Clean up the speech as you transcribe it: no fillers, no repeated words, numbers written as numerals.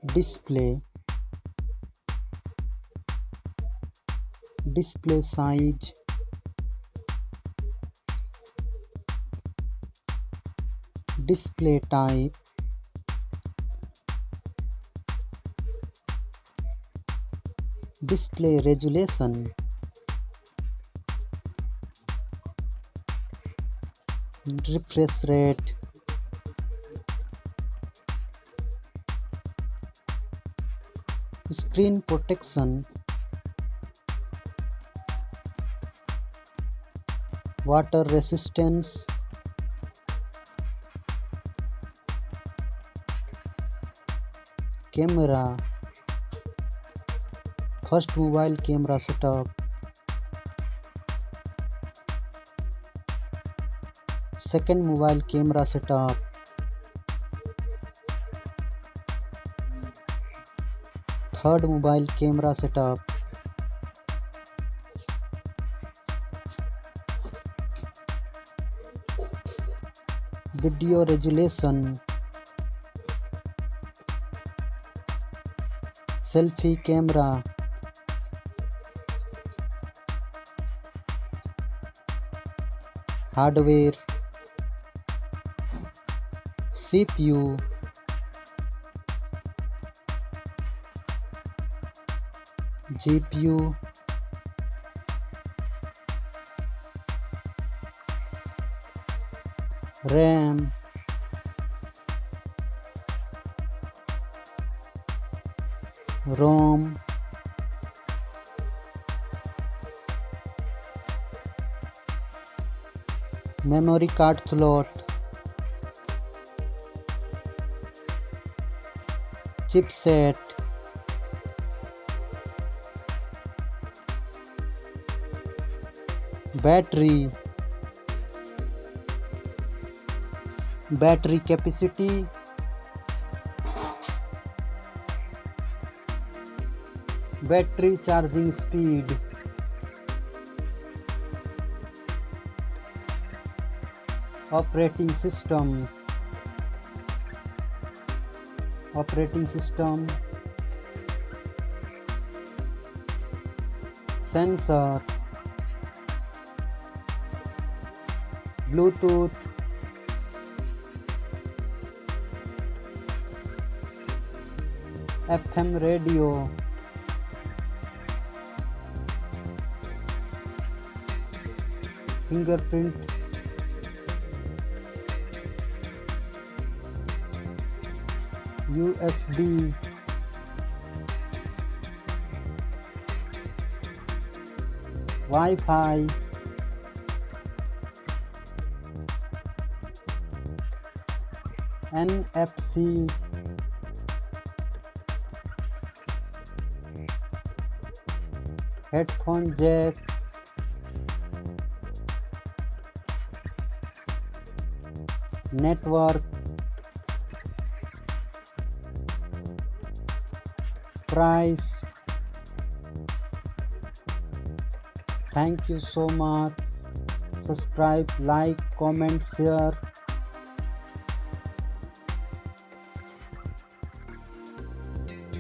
display, display size, display type, display resolution, refresh rate, screen protection, water resistance, camera, first mobile camera setup, second mobile camera setup, third mobile camera setup, video resolution, selfie camera, hardware, CPU, GPU, RAM, ROM, memory card slot, chipset, battery, battery capacity, battery charging speed, operating system, sensor, Bluetooth, FM radio, fingerprint, USB, Wi-Fi, NFC, headphone jack, network, price. Thank you so much. Subscribe, like, comment, share.